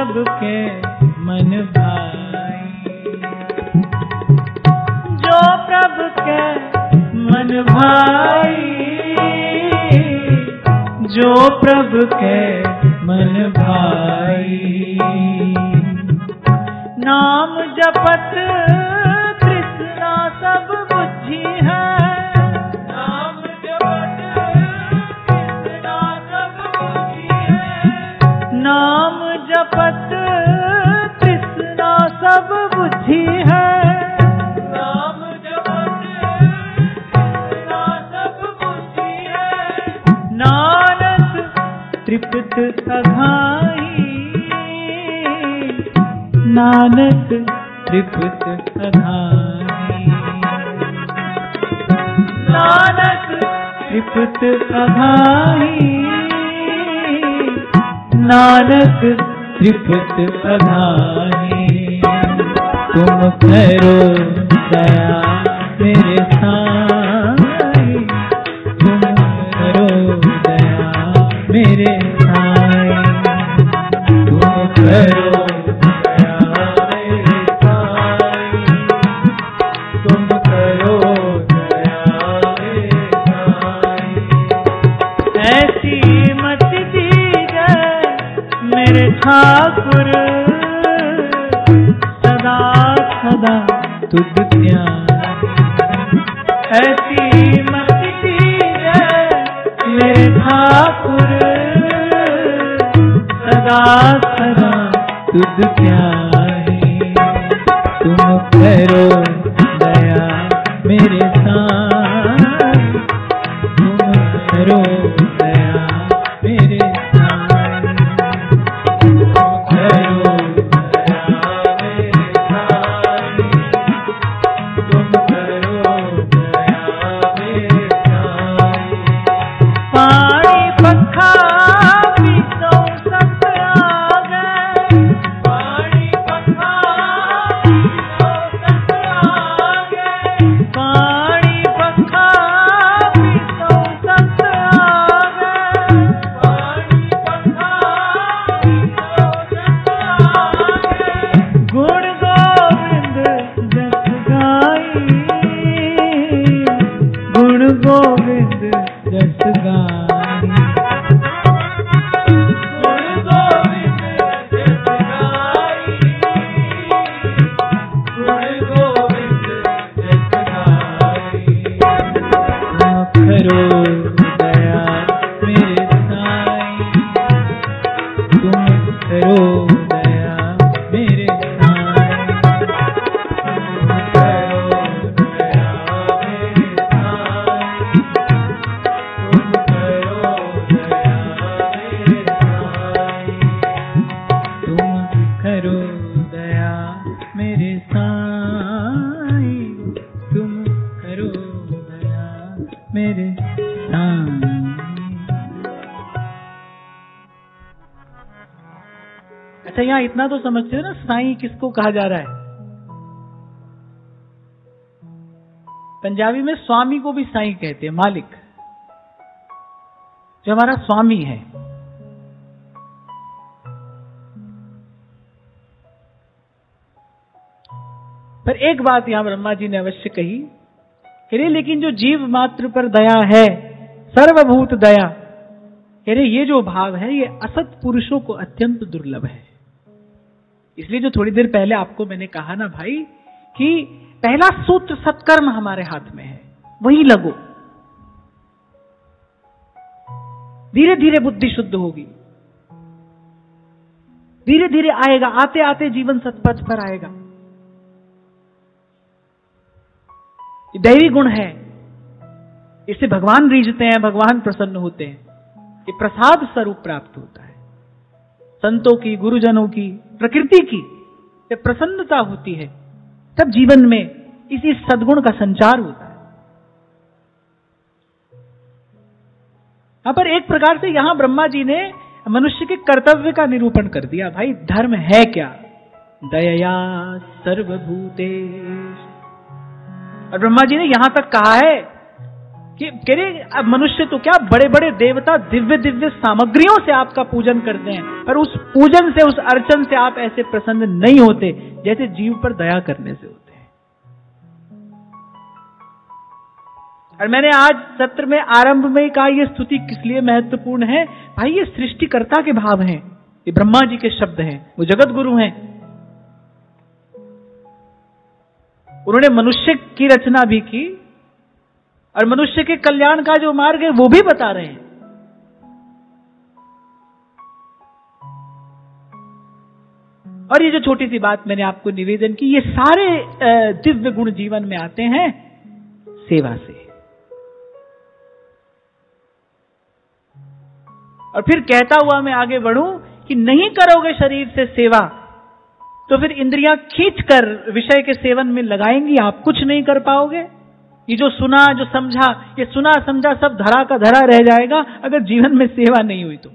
प्रभु के मन भाई, जो प्रभु के मन भाई, जो प्रभु के मन भाई। नाम जपत तृष्णा सब बुझी है, नाम जपत तृष्णा सब बुझी है, नाम जपत तृष्णा सब बुझी है, नाम जपत तृष्णा सब बुझी है। नानक तृप्त अघाई, नानक तृप्त अघाई, नानक तृप्त अघाई, नानक तृप्त अघाई। तुम करो दया मेरे साईं, तुम करो दया मेरे साईं, तुम करो ठाकुर, सदा सदा तुझ ध्यान। ऐसी मति दीजिए मेरे ठाकुर, सदा सदा तुझ ध्यान। तुम करो दया मेरे साईं, तुम करो दया मेरे इतना तो समझते हो ना साईं किसको कहा जा रहा है। पंजाबी में स्वामी को भी साईं कहते हैं, मालिक, जो हमारा स्वामी है। पर एक बात यहां ब्रह्मा जी ने अवश्य कही, अरे लेकिन जो जीव मात्र पर दया है, सर्वभूत दया, अरे ये जो भाव है ये असत पुरुषों को अत्यंत दुर्लभ है। इसलिए जो थोड़ी देर पहले आपको मैंने कहा ना भाई कि पहला सूत्र सत्कर्म हमारे हाथ में है, वही लगो, धीरे धीरे बुद्धि शुद्ध होगी, धीरे धीरे आएगा, आते आते जीवन सतपथ पर आएगा। ये दैवी गुण है, इससे भगवान रीझते हैं, भगवान प्रसन्न होते हैं, ये प्रसाद स्वरूप प्राप्त होता है। संतों की, गुरुजनों की, प्रकृति की जब प्रसन्नता होती है तब जीवन में इसी सद्गुण का संचार होता है। यहां पर एक प्रकार से यहां ब्रह्मा जी ने मनुष्य के कर्तव्य का निरूपण कर दिया। भाई धर्म है क्या? दयया सर्वभूतेषु। और ब्रह्मा जी ने यहां तक कहा है कि कह रहे अब मनुष्य तो क्या, बड़े बड़े देवता दिव्य दिव्य सामग्रियों से आपका पूजन करते हैं, पर उस पूजन से, उस अर्चन से आप ऐसे प्रसन्न नहीं होते जैसे जीव पर दया करने से होते हैं। और मैंने आज सत्र में आरंभ में ही कहा, यह स्तुति किस लिए महत्वपूर्ण है भाई, ये सृष्टिकर्ता के भाव हैं, ये ब्रह्मा जी के शब्द हैं, वो जगत गुरु हैं। उन्होंने मनुष्य की रचना भी की और मनुष्य के कल्याण का जो मार्ग है वो भी बता रहे हैं। और ये जो छोटी सी बात मैंने आपको निवेदन की, ये सारे दिव्य गुण जीवन में आते हैं सेवा से। और फिर कहता हुआ मैं आगे बढ़ूं कि नहीं करोगे शरीर से सेवा तो फिर इंद्रियां खींचकर विषय के सेवन में लगाएंगी, आप कुछ नहीं कर पाओगे। ये जो सुना, जो समझा, ये सुना समझा सब धरा का धरा रह जाएगा अगर जीवन में सेवा नहीं हुई तो।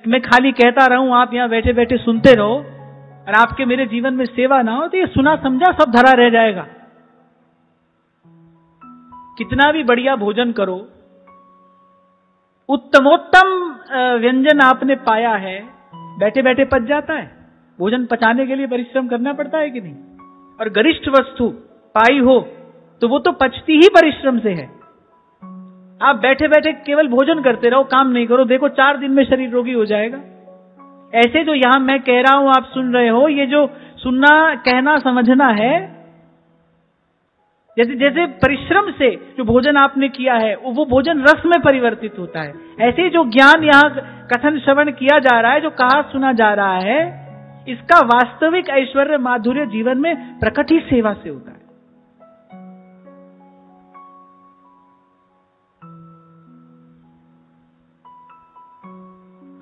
मैं खाली कहता रहूं, आप यहां बैठे बैठे सुनते रहो और आपके मेरे जीवन में सेवा ना हो तो ये सुना समझा सब धरा रह जाएगा। कितना भी बढ़िया भोजन करो, उत्तमोत्तम व्यंजन आपने पाया है, बैठे बैठे पच जाता है। भोजन पचाने के लिए परिश्रम करना पड़ता है कि नहीं? और गरिष्ठ वस्तु पाई हो तो वो तो पचती ही परिश्रम से है। आप बैठे बैठे केवल भोजन करते रहो, काम नहीं करो, देखो 4 दिन में शरीर रोगी हो जाएगा। ऐसे जो यहां मैं कह रहा हूं आप सुन रहे हो, ये जो सुनना, कहना, समझना है, जैसे जैसे परिश्रम से जो भोजन आपने किया है वो भोजन रस में परिवर्तित होता है, ऐसे जो ज्ञान यहां कथन श्रवण किया जा रहा है, जो कहा सुना जा रहा है, इसका वास्तविक ऐश्वर्य माधुर्य जीवन में प्रकट ही सेवा से होता है।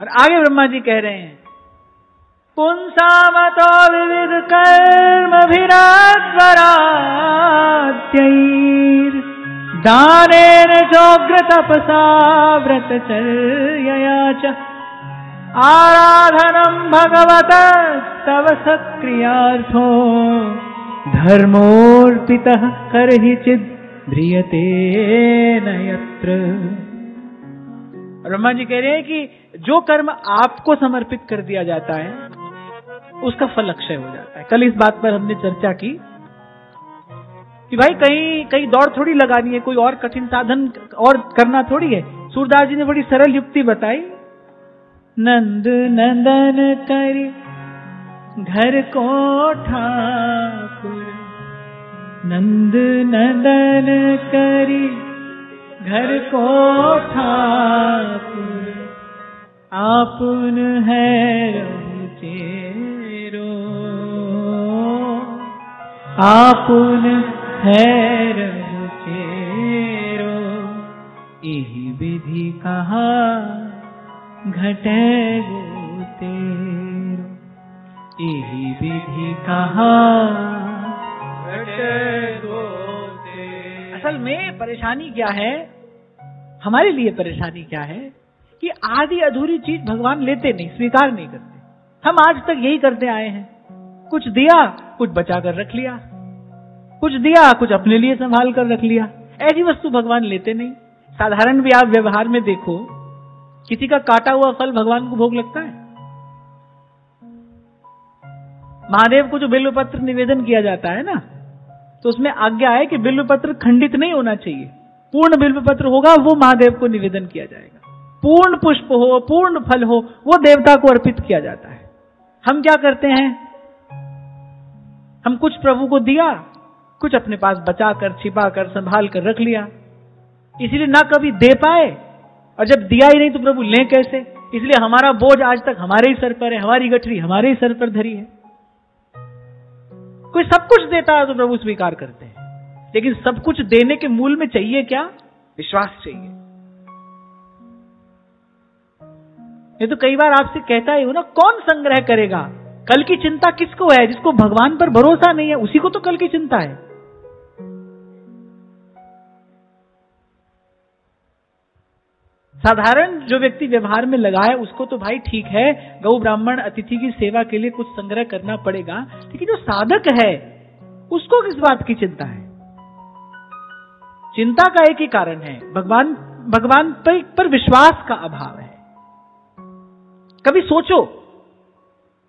और आगे ब्रह्मा जी कह रहे हैं, पुंसामतो विविध कर्मभिरात्वरात्यैर् दानेन चोग्र तपसा व्रतचर्यया च आराधनं भगवतस्तव सक्रियार्थो धर्मोर्पितः करहिचिद् ध्रियते न यत्र। ब्रह्मा जी कह रहे हैं कि जो कर्म आपको समर्पित कर दिया जाता है उसका फल अक्षय हो जाता है। कल इस बात पर हमने चर्चा की कि भाई कहीं दौड़ थोड़ी लगानी है, कोई और कठिन साधन और करना थोड़ी है। सूरदास जी ने बड़ी सरल युक्ति बताई, नंद नंदन करी घर को ठाकुर, नंद नंदन करी घर को ठाकुर, आपुन है रघुचेरो, आपुन है रघुचेरो, यही विधि कहा घटे गो तेरो, यही विधि कहा घटे गो तेरो। असल में परेशानी क्या है, हमारे लिए परेशानी क्या है कि आधी अधूरी चीज भगवान लेते नहीं, स्वीकार नहीं करते। हम आज तक यही करते आए हैं, कुछ दिया कुछ बचा कर रख लिया, कुछ दिया कुछ अपने लिए संभाल कर रख लिया। ऐसी वस्तु भगवान लेते नहीं। साधारण भी आप व्यवहार में देखो, किसी का काटा हुआ फल भगवान को भोग लगता है? महादेव को जो बिल्व पत्र निवेदन किया जाता है ना, तो उसमें आज्ञा है कि बिल्व पत्र खंडित नहीं होना चाहिए, पूर्ण बिल्व पत्र होगा वो महादेव को निवेदन किया जाएगा। पूर्ण पुष्प हो, पूर्ण फल हो, वो देवता को अर्पित किया जाता है। हम क्या करते हैं, हम कुछ प्रभु को दिया, कुछ अपने पास बचा कर, छिपा कर, संभाल कर रख लिया, इसलिए ना कभी दे पाए, और जब दिया ही नहीं तो प्रभु लें कैसे, इसलिए हमारा बोझ आज तक हमारे ही सर पर है, हमारी गठरी हमारे ही सर पर धरी है। कोई सब कुछ देता है तो प्रभु स्वीकार करते हैं, लेकिन सब कुछ देने के मूल में चाहिए क्या? विश्वास चाहिए। ये तो कई बार आपसे कहता ही हो ना, कौन संग्रह करेगा? कल की चिंता किसको है? जिसको भगवान पर भरोसा नहीं है उसी को तो कल की चिंता है। साधारण जो व्यक्ति व्यवहार में लगा है उसको तो भाई ठीक है, गौ ब्राह्मण अतिथि की सेवा के लिए कुछ संग्रह करना पड़ेगा, लेकिन जो साधक है उसको किस बात की चिंता है? चिंता का एक ही कारण है, भगवान पर विश्वास का अभाव है। कभी सोचो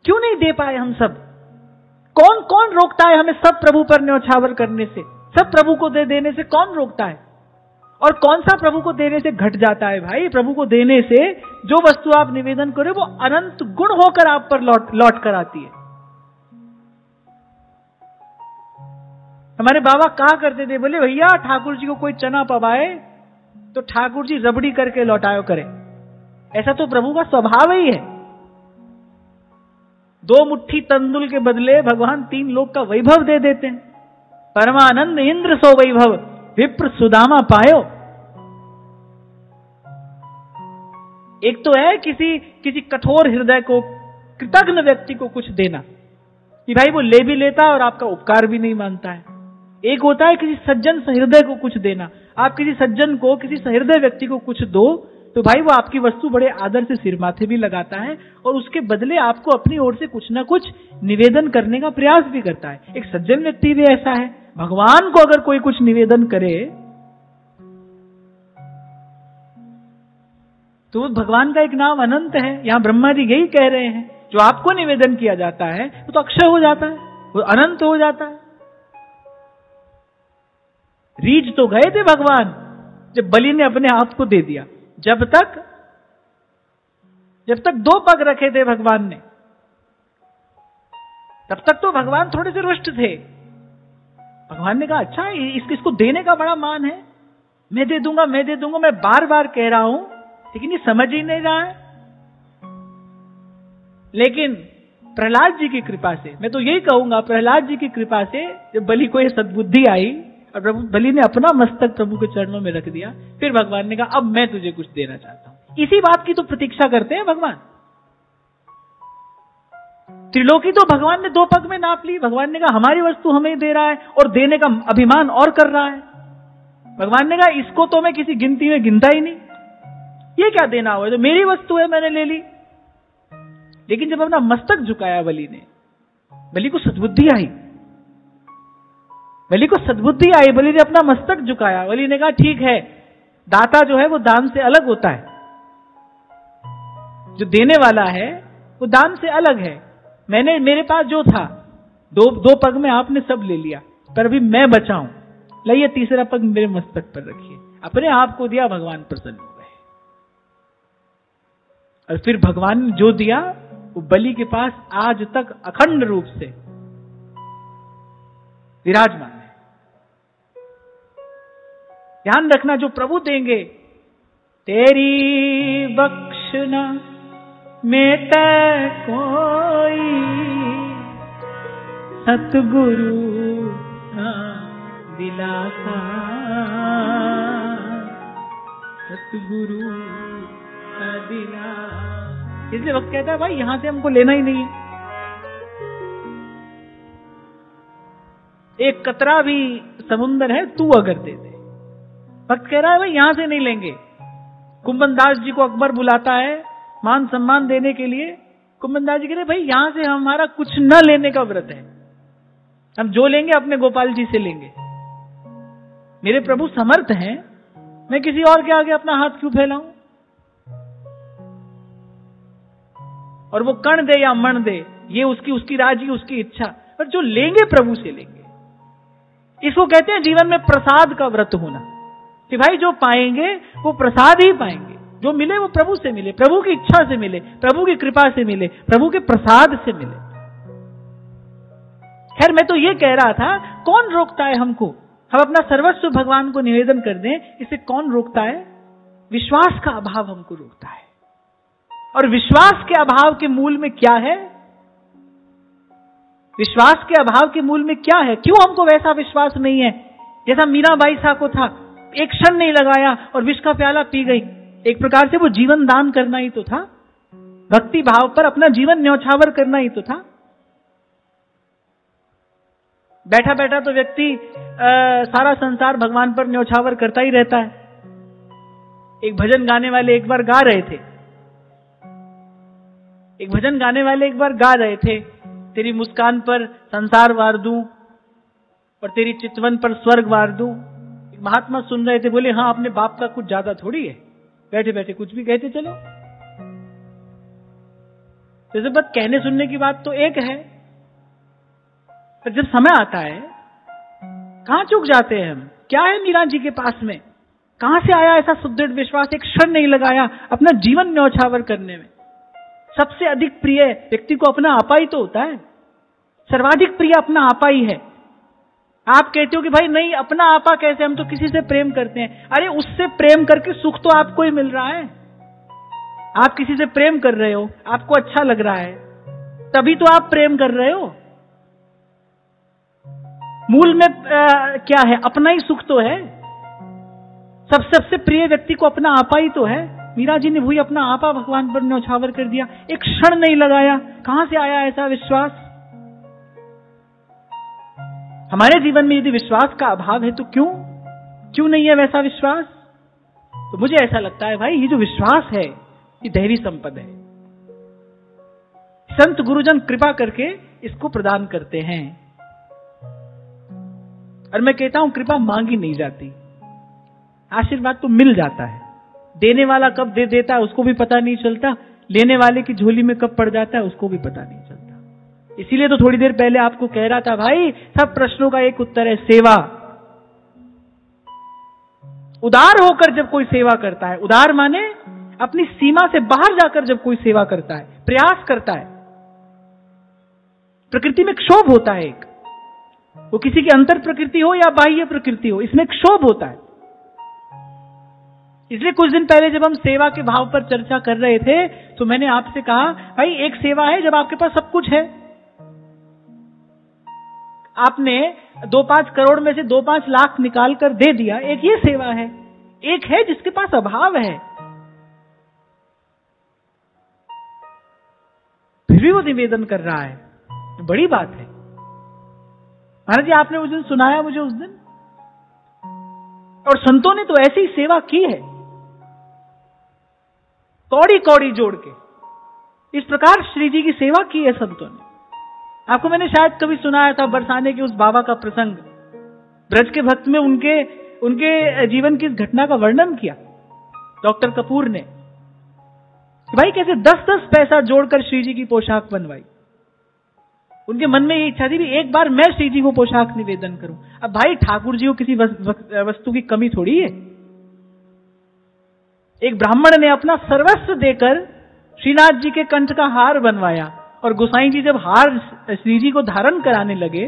क्यों नहीं दे पाए हम सब? कौन कौन रोकता है हमें सब प्रभु पर न्यौछावर करने से, सब प्रभु को दे देने से? कौन रोकता है? और कौन सा प्रभु को देने से घट जाता है? भाई, प्रभु को देने से जो वस्तु आप निवेदन करो वो अनंत गुण होकर आप पर लौट कर आती है। हमारे बाबा कहा करते थे, बोले भैया ठाकुर जी को कोई चना पवाए तो ठाकुर जी रबड़ी करके लौटायो करे। ऐसा तो प्रभु का स्वभाव ही है। 2 मुट्ठी तंदुल के बदले भगवान 3 लोक का वैभव दे देते हैं। परमानंद इंद्र सो वैभव विप्र सुदामा पायो। एक तो है किसी कठोर हृदय को, कृतज्ञ व्यक्ति को कुछ देना कि भाई वो ले भी लेता है और आपका उपकार भी नहीं मानता है। एक होता है किसी सज्जन सहृदय को कुछ देना। आप किसी सज्जन को, किसी सहृदय व्यक्ति को कुछ दो तो भाई वो आपकी वस्तु बड़े आदर से सिर माथे भी लगाता है और उसके बदले आपको अपनी ओर से कुछ ना कुछ निवेदन करने का प्रयास भी करता है। एक सज्जन व्यक्ति भी ऐसा है। भगवान को अगर कोई कुछ निवेदन करे तो भगवान का एक नाम अनंत है। यहां ब्रह्मा जी यही कह रहे हैं, जो आपको निवेदन किया जाता है वो तो अक्षय हो जाता है, वो अनंत हो जाता है। रीझ तो गए थे भगवान जब बलि ने अपने आप को दे दिया। जब तक 2 पग रखे थे भगवान ने, तब तक तो भगवान थोड़े से रुष्ट थे। भगवान ने कहा अच्छा इसको देने का बड़ा मान है, मैं दे दूंगा, मैं बार बार कह रहा हूं, लेकिन ये समझ ही नहीं रहा है। लेकिन प्रहलाद जी की कृपा से, मैं तो यही कहूंगा, प्रहलाद जी की कृपा से जब बलि को ये सद्बुद्धि आई और प्रभु बलि ने अपना मस्तक प्रभु के चरणों में रख दिया, फिर भगवान ने कहा अब मैं तुझे कुछ देना चाहता हूं। इसी बात की तो प्रतीक्षा करते हैं भगवान। त्रिलोकी तो भगवान ने 2 पग में नाप ली। भगवान ने कहा हमारी वस्तु हमें ही दे रहा है और देने का अभिमान और कर रहा है। भगवान ने कहा इसको तो मैं किसी गिनती में गिनता ही नहीं, ये क्या देना हुआ, तो मेरी वस्तु है, मैंने ले ली। लेकिन जब अपना मस्तक झुकाया बलि ने, बलि को सद्बुद्धि आई, बलि ने अपना मस्तक झुकाया। बलि ने कहा ठीक है, दाता जो है वो दान से अलग होता है, जो देने वाला है वो दान से अलग है। मेरे पास जो था 2 पग में आपने सब ले लिया, पर अभी मैं बचा हूं, लाइए तीसरा पग मेरे मस्तक पर रखिए। अपने आप को दिया, भगवान प्रसन्न हो गए। और फिर भगवान ने जो दिया वो बलि के पास आज तक अखंड रूप से विराजमान है। ध्यान रखना, जो प्रभु देंगे, तेरी बख्शना मेटे कोई सतगुरु दिलासा, सतगुरु दिला। इसलिए वक्त कहता है भाई यहां से हमको लेना ही नहीं है। एक कतरा भी समुंदर है तू अगर दे दे। भक्त कह रहा है भाई यहां से नहीं लेंगे। कुंभन दास जी को अकबर बुलाता है मान सम्मान देने के लिए। कुंभन दास जी कह रहे भाई यहां से हमारा कुछ न लेने का व्रत है, हम जो लेंगे अपने गोपाल जी से लेंगे। मेरे प्रभु समर्थ हैं, मैं किसी और के आगे अपना हाथ क्यों फैलाऊं। और वो कण दे या मण दे, ये उसकी राजी, उसकी इच्छा, पर जो लेंगे प्रभु से लेंगे। इसको कहते हैं जीवन में प्रसाद का व्रत होना, कि भाई जो पाएंगे वो प्रसाद ही पाएंगे, जो मिले वो प्रभु से मिले, प्रभु की इच्छा से मिले, प्रभु की कृपा से मिले, प्रभु के प्रसाद से मिले। खैर मैं तो ये कह रहा था, कौन रोकता है हमको, हम अपना सर्वस्व भगवान को निवेदन कर दें, इसे कौन रोकता है? विश्वास का अभाव हमको रोकता है। और विश्वास के अभाव के मूल में क्या है? विश्वास के अभाव के मूल में क्या है? क्यों हमको वैसा विश्वास नहीं है जैसा मीराबाई सा को था? एक क्षण नहीं लगाया और विष का प्याला पी गई। एक प्रकार से वो जीवन दान करना ही तो था, भक्ति भाव पर अपना जीवन न्यौछावर करना ही तो था। बैठा बैठा तो व्यक्ति सारा संसार भगवान पर न्यौछावर करता ही रहता है। एक भजन गाने वाले एक बार गा रहे थे, तेरी मुस्कान पर संसार वार दूं और तेरी चितवन पर स्वर्ग वार दूं। महात्मा सुन रहे थे, बोले हाँ अपने बाप का कुछ ज्यादा थोड़ी है, बैठे बैठे कुछ भी कहते चलो। जैसे बात कहने सुनने की बात तो एक है, पर जब समय आता है कहां चूक जाते हैं हम। क्या है मीरा जी के पास में, कहां से आया ऐसा सुदृढ़ विश्वास, एक क्षण नहीं लगाया अपना जीवन न्यौछावर करने में। सबसे अधिक प्रिय व्यक्ति को अपना आपा ही तो होता है, सर्वाधिक प्रिय अपना आपा ही है। आप कहते हो कि भाई नहीं अपना आपा कैसे, हम तो किसी से प्रेम करते हैं। अरे उससे प्रेम करके सुख तो आपको ही मिल रहा है। आप किसी से प्रेम कर रहे हो, आपको अच्छा लग रहा है, तभी तो आप प्रेम कर रहे हो। मूल में क्या है, अपना ही सुख तो है। सबसे प्रिय व्यक्ति को अपना आपा ही तो है। मीरा जी ने वही अपना आपा भगवान पर न्यौछावर कर दिया, एक क्षण नहीं लगाया। कहां से आया ऐसा विश्वास। हमारे जीवन में यदि विश्वास का अभाव है तो क्यों नहीं है वैसा विश्वास। तो मुझे ऐसा लगता है भाई ये जो विश्वास है ये दैवी संपदा है। संत गुरुजन कृपा करके इसको प्रदान करते हैं। और मैं कहता हूं कृपा मांगी नहीं जाती, आशीर्वाद तो मिल जाता है। देने वाला कब दे देता है उसको भी पता नहीं चलता, लेने वाले की झोली में कब पड़ जाता है उसको भी पता नहीं चलता। इसीलिए तो थोड़ी देर पहले आपको कह रहा था भाई सब प्रश्नों का एक उत्तर है, सेवा। उदार होकर जब कोई सेवा करता है, उदार माने अपनी सीमा से बाहर जाकर जब कोई सेवा करता है, प्रयास करता है। प्रकृति में क्षोभ होता है एक, वो किसी की अंतर प्रकृति हो या बाह्य प्रकृति हो, इसमें क्षोभ होता है। इसलिए कुछ दिन पहले जब हम सेवा के भाव पर चर्चा कर रहे थे तो मैंने आपसे कहा भाई एक सेवा है जब आपके पास सब कुछ है, आपने 2-5 करोड़ में से 2-5 लाख निकाल कर दे दिया, एक ये सेवा है। एक है जिसके पास अभाव है, फिर भी वो निवेदन कर रहा है, बड़ी बात है। महाराज जी आपने उस दिन सुनाया मुझे उस दिन, और संतों ने तो ऐसी सेवा की है कौड़ी कौड़ी जोड़ के। इस प्रकार श्री जी की सेवा की है संतों ने। आपको मैंने शायद कभी सुनाया था बरसाने के उस बाबा का प्रसंग, ब्रज के भक्त में उनके जीवन की इस घटना का वर्णन किया डॉक्टर कपूर ने। भाई कैसे 10-10 पैसा जोड़कर श्री जी की पोशाक बनवाई। उनके मन में ये इच्छा थी भी एक बार मैं श्री जी को पोशाक निवेदन करूं। अब भाई ठाकुर जी को किसी वस्तु की कमी थोड़ी है। एक ब्राह्मण ने अपना सर्वस्व देकर श्रीनाथ जी के कंठ का हार बनवाया, और गोसाई जी जब हार श्री जी को धारण कराने लगे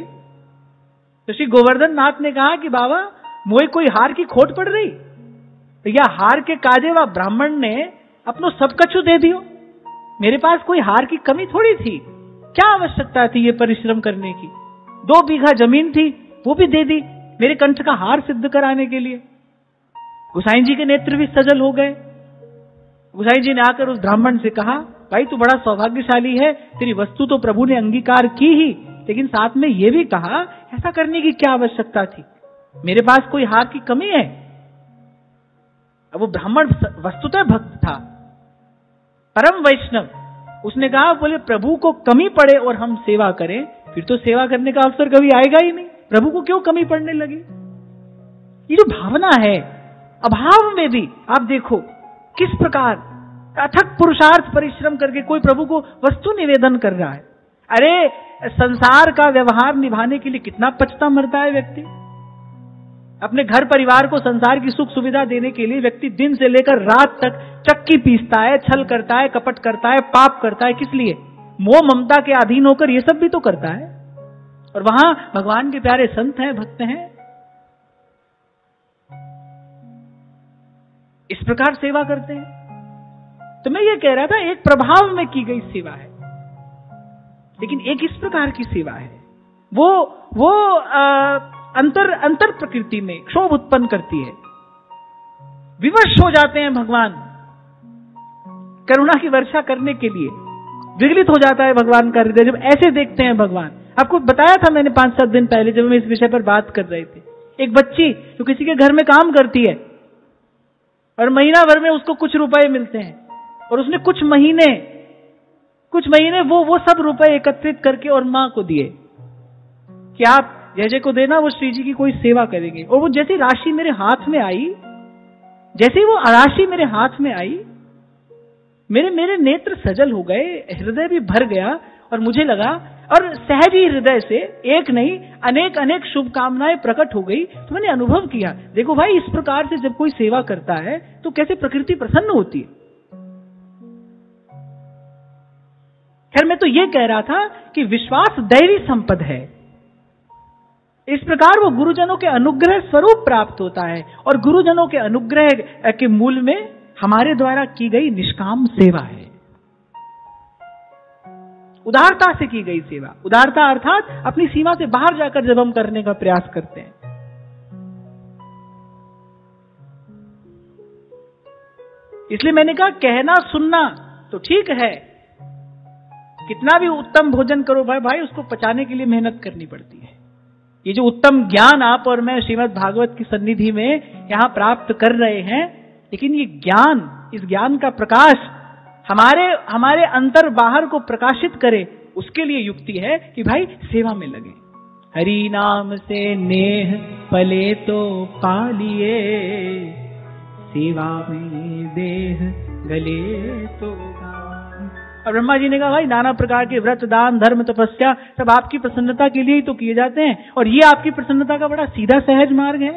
तो श्री गोवर्धन नाथ ने कहा कि बाबा मोए कोई हार की खोट पड़ रही, तो या हार के काजे व ब्राह्मण ने अपनो सब कछु दे दियो। मेरे पास कोई हार की कमी थोड़ी थी, क्या आवश्यकता थी ये परिश्रम करने की। 2 बीघा जमीन थी वो भी दे दी मेरे कंठ का हार सिद्ध कराने के लिए। गोसाई जी के नेत्र भी सजल हो गए। गोसाई जी ने आकर उस ब्राह्मण से कहा भाई तू बड़ा सौभाग्यशाली है, तेरी वस्तु तो प्रभु ने अंगीकार की ही, लेकिन साथ में यह भी कहा ऐसा करने की क्या आवश्यकता थी, मेरे पास कोई हार की कमी है। अब वो ब्राह्मण वस्तुतः भक्त था, परम वैष्णव। उसने कहा बोले प्रभु को कमी पड़े और हम सेवा करें फिर तो सेवा करने का अवसर कभी आएगा ही नहीं, प्रभु को क्यों कमी पड़ने लगी। ये जो भावना है, अभाव में भी आप देखो किस प्रकार अथक पुरुषार्थ परिश्रम करके कोई प्रभु को वस्तु निवेदन कर रहा है। अरे संसार का व्यवहार निभाने के लिए कितना पछता मरता है व्यक्ति। अपने घर परिवार को संसार की सुख सुविधा देने के लिए व्यक्ति दिन से लेकर रात तक चक्की पीसता है, छल करता है, कपट करता है, पाप करता है। किस लिए? मोह ममता के अधीन होकर ये सब भी तो करता है। और वहां भगवान के प्यारे संत हैं, भक्त हैं, इस प्रकार सेवा करते हैं। तो मैं ये कह रहा था एक प्रभाव में की गई सेवा है, लेकिन एक इस प्रकार की सेवा है वो अंतर प्रकृति में क्षोभ उत्पन्न करती है। विवश हो जाते हैं भगवान करुणा की वर्षा करने के लिए, विगलित हो जाता है भगवान का हृदय जब ऐसे देखते हैं भगवान। आपको बताया था मैंने 5-7 दिन पहले जब हम इस विषय पर बात कर रहे थे। एक बच्ची जो किसी के घर में काम करती है और महीना भर में उसको कुछ रुपए मिलते हैं, और उसने कुछ महीने वो सब रुपए एकत्रित करके और मां को दिए कि आप जय को देना, वो श्री जी की कोई सेवा करेंगे। और वो जैसी राशि मेरे हाथ में आई, जैसे वो राशि मेरे हाथ में आई, मेरे नेत्र सजल हो गए, हृदय भी भर गया और मुझे लगा, और सहज ही हृदय से एक नहीं अनेक अनेक शुभकामनाएं प्रकट हो गई। तो मैंने अनुभव किया, देखो भाई, इस प्रकार से जब कोई सेवा करता है तो कैसे प्रकृति प्रसन्न होती है। खैर, मैं तो ये कह रहा था कि विश्वास दैवी संपद है। इस प्रकार वो गुरुजनों के अनुग्रह स्वरूप प्राप्त होता है, और गुरुजनों के अनुग्रह के मूल में हमारे द्वारा की गई निष्काम सेवा है, उदारता से की गई सेवा। उदारता अर्थात अपनी सीमा से बाहर जाकर जब हम करने का प्रयास करते हैं। इसलिए मैंने कहा, कहना सुनना तो ठीक है, कितना भी उत्तम भोजन करो भाई, उसको पचाने के लिए मेहनत करनी पड़ती है। ये जो उत्तम ज्ञान आप और मैं श्रीमद् भागवत की सन्निधि में यहां प्राप्त कर रहे हैं, लेकिन ये ज्ञान, इस ज्ञान का प्रकाश हमारे अंतर बाहर को प्रकाशित करे, उसके लिए युक्ति है कि भाई सेवा में लगे। हरि नाम से नेह पले तो पालिए, सेवा में देह गले तो गान। और ब्रह्मा जी ने कहा, भाई नाना प्रकार के व्रत, दान, धर्म, तपस्या सब आपकी प्रसन्नता के लिए ही तो किए जाते हैं, और ये आपकी प्रसन्नता का बड़ा सीधा सहज मार्ग है।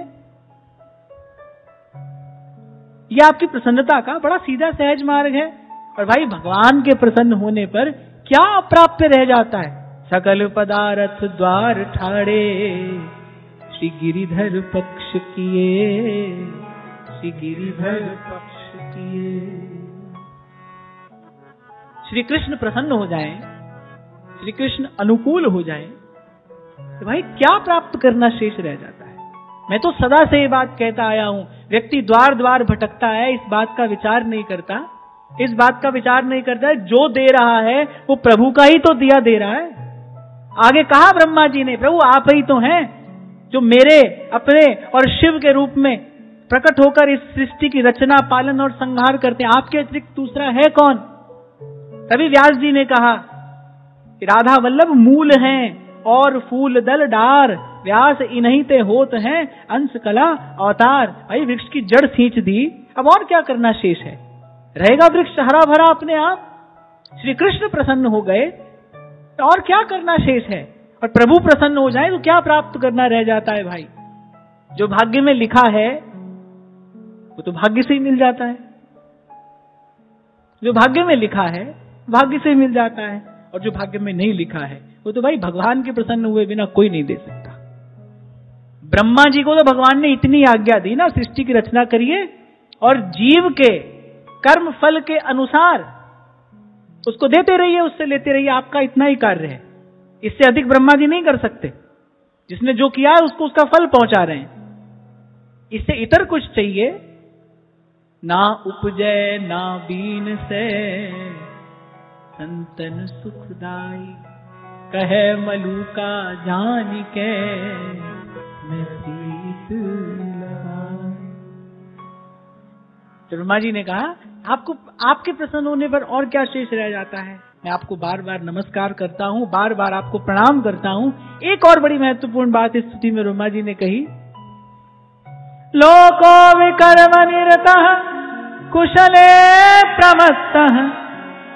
ये आपकी प्रसन्नता का बड़ा सीधा सहज मार्ग है। और भाई, भगवान के प्रसन्न होने पर क्या अप्राप्य रह जाता है? सकल पदार्थ द्वार ठाड़े, श्री गिरिधर पक्ष किए, श्री गिरिधर पक्ष किए। श्री कृष्ण प्रसन्न हो जाएं, श्री कृष्ण अनुकूल हो जाएं, तो भाई क्या प्राप्त करना शेष रह जाता है? मैं तो सदा से ये बात कहता आया हूं, व्यक्ति द्वार द्वार भटकता है, इस बात का विचार नहीं करता, इस बात का विचार नहीं करता है जो दे रहा है वो प्रभु का ही तो दिया दे रहा है। आगे कहा ब्रह्मा जी ने, प्रभु आप ही तो हैं जो मेरे, अपने और शिव के रूप में प्रकट होकर इस सृष्टि की रचना, पालन और संहार करते हैं, आपके अतिरिक्त दूसरा है कौन? तभी व्यास जी ने कहा कि राधा वल्लभ मूल हैं और फूल दल डार, व्यास इन्हीं ते होत हैं अंश कला अवतार। भाई, वृक्ष की जड़ सींच दी, अब और क्या करना शेष है? रहेगा वृक्ष हरा भरा अपने आप। श्री कृष्ण प्रसन्न हो गए तो और क्या करना शेष है? और प्रभु प्रसन्न हो जाए तो क्या प्राप्त करना रह जाता है? भाई, जो भाग्य में लिखा है वो तो भाग्य से ही मिल जाता है, जो भाग्य में लिखा है भाग्य से ही मिल जाता है, और जो भाग्य में नहीं लिखा है वो तो भाई भगवान के प्रसन्न हुए बिना कोई नहीं दे सकता। ब्रह्मा जी को तो भगवान ने इतनी आज्ञा दी ना, सृष्टि की रचना करिए और जीव के कर्म फल के अनुसार उसको देते रहिए, उससे लेते रहिए, आपका इतना ही कार्य है। इससे अधिक ब्रह्मा जी नहीं कर सकते। जिसने जो किया है उसको उसका फल पहुंचा रहे हैं। इससे इतर कुछ चाहिए ना उपजय ना बीन से, संतन सुखदाई कहे मलूका जान के मैं प्रीत लगाई। ब्रह्मा जी ने कहा, आपको आपके प्रसन्न होने पर और क्या शेष रह जाता है? मैं आपको बार बार नमस्कार करता हूं, बार बार आपको प्रणाम करता हूं। एक और बड़ी महत्वपूर्ण बात इस स्तुति में ब्रह्मा जी ने कही, लोको विकर्म निरतः कुशले प्रमत्तः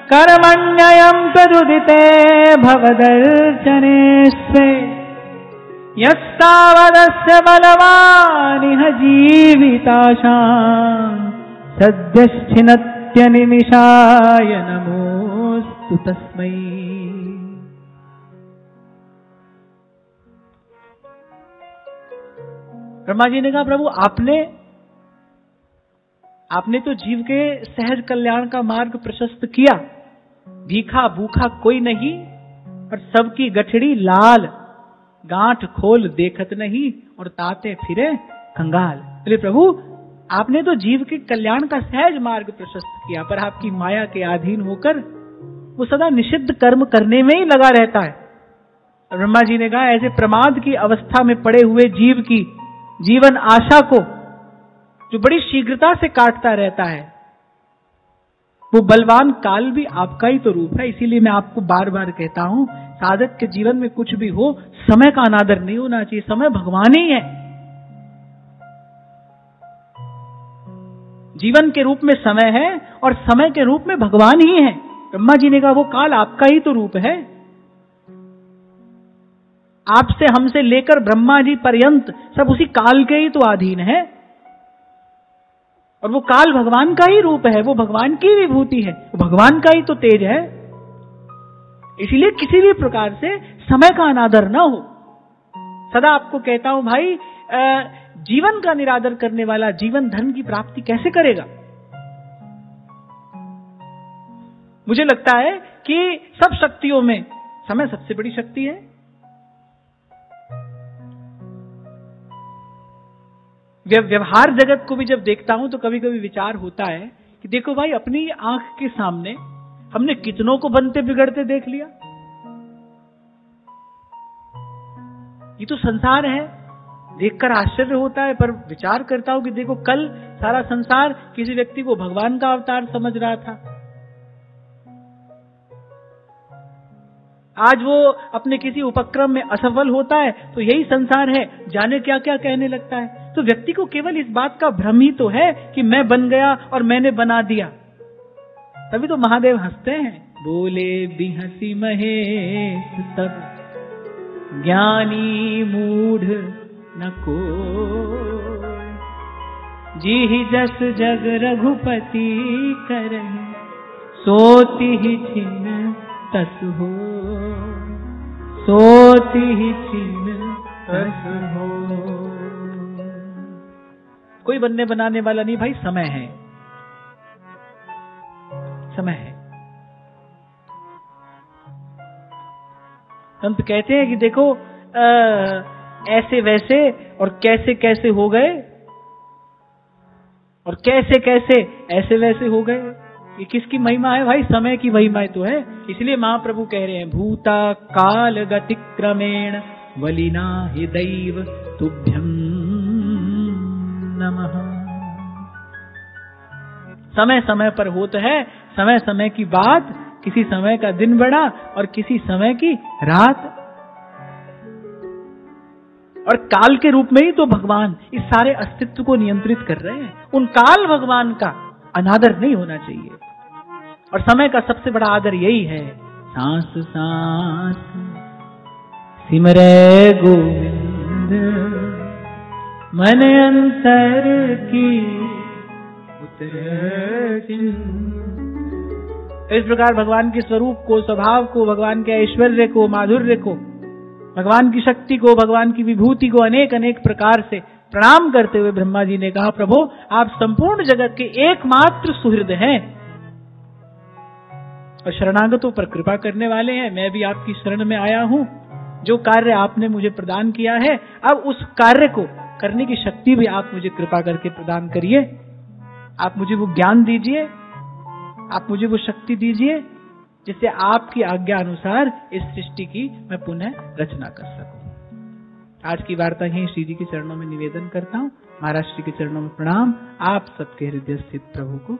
कर्मण्ययं तदुदिते भवदर्शने स्वे यस्तावदस्य बलवानिह जीविताशां सद्यश्चिनत्य निमिषाय नमोस्तु तस्मै। ब्रह्मा जी ने कहा, प्रभु आपने तो जीव के सहज कल्याण का मार्ग प्रशस्त किया। भीखा भूखा कोई नहीं और सबकी गठड़ी लाल, गांठ खोल देखत नहीं और ताते फिरे कंगाल। बोले प्रभु, आपने तो जीव के कल्याण का सहज मार्ग प्रशस्त किया, पर आपकी माया के अधीन होकर वो सदा निषिद्ध कर्म करने में ही लगा रहता है। ब्रह्मा जी ने कहा, ऐसे प्रमाद की अवस्था में पड़े हुए जीव की जीवन आशा को जो बड़ी शीघ्रता से काटता रहता है, वो बलवान काल भी आपका ही तो रूप है। इसीलिए मैं आपको बार बार कहता हूं, साधक के जीवन में कुछ भी हो, समय का अनादर नहीं होना चाहिए। समय भगवान ही है। जीवन के रूप में समय है और समय के रूप में भगवान ही है। ब्रह्मा जी ने कहा वो काल आपका ही तो रूप है। आपसे हमसे लेकर ब्रह्मा जी पर्यंत सब उसी काल के ही तो अधीन है। और वो काल भगवान का ही रूप है, वो भगवान की विभूति है, वो भगवान का ही तो तेज है। इसीलिए किसी भी प्रकार से समय का अनादर ना हो। सदा आपको कहता हूं भाई, जीवन का निरादर करने वाला जीवन धन की प्राप्ति कैसे करेगा? मुझे लगता है कि सब शक्तियों में समय सबसे बड़ी शक्ति है। व्यवहार जगत को भी जब देखता हूं तो कभी कभी विचार होता है कि देखो भाई, अपनी आंख के सामने हमने कितनों को बनते बिगड़ते देख लिया। ये तो संसार है, देखकर आश्चर्य होता है, पर विचार करता हूं कि देखो कल सारा संसार किसी व्यक्ति को भगवान का अवतार समझ रहा था, आज वो अपने किसी उपक्रम में असफल होता है तो यही संसार है, जाने क्या क्या कहने लगता है। तो व्यक्ति को केवल इस बात का भ्रम ही तो है कि मैं बन गया और मैंने बना दिया। तभी तो महादेव हंसते हैं, बोले भी हंसी महेश सब ज्ञानी मूढ़ न को, जी जस जग रघुपति करहि सोति ही छिन्न तस हो, सोति ही छिन्न तस हो। कोई बनने बनाने वाला नहीं भाई, समय है, समय है। संत कहते हैं कि देखो ऐसे वैसे और कैसे कैसे हो गए और कैसे कैसे ऐसे वैसे हो गए। ये किसकी महिमा है भाई? समय की महिमा तो है। इसलिए महाप्रभु कह रहे हैं, भूता काल गति क्रमेण वलिना हि दैव तुभ्यं नमः। समय समय पर होता है, समय समय की बात, किसी समय का दिन बड़ा और किसी समय की रात। और काल के रूप में ही तो भगवान इस सारे अस्तित्व को नियंत्रित कर रहे हैं। उन काल भगवान का अनादर नहीं होना चाहिए। और समय का सबसे बड़ा आदर यही है, सांस सांस सिमरे गोविंद मन अंतर की उतरे चिंत। इस प्रकार भगवान के स्वरूप को, स्वभाव को, भगवान के ऐश्वर्य को, माधुर्य को, भगवान की शक्ति को, भगवान की विभूति को अनेक अनेक प्रकार से प्रणाम करते हुए ब्रह्मा जी ने कहा, प्रभु आप संपूर्ण जगत के एकमात्र सुहृद हैं और शरणागतों पर कृपा करने वाले हैं। मैं भी आपकी शरण में आया हूं। जो कार्य आपने मुझे प्रदान किया है, अब उस कार्य को करने की शक्ति भी आप मुझे कृपा करके प्रदान करिए। आप मुझे वो ज्ञान दीजिए, आप मुझे वो शक्ति दीजिए जिससे आपकी आज्ञा अनुसार इस सृष्टि की मैं पुनः रचना कर सकूं। आज की वार्ता यहीं श्री जी के चरणों में निवेदन करता हूं। महाराज श्री के चरणों में प्रणाम। आप सबके हृदय स्थित प्रभु को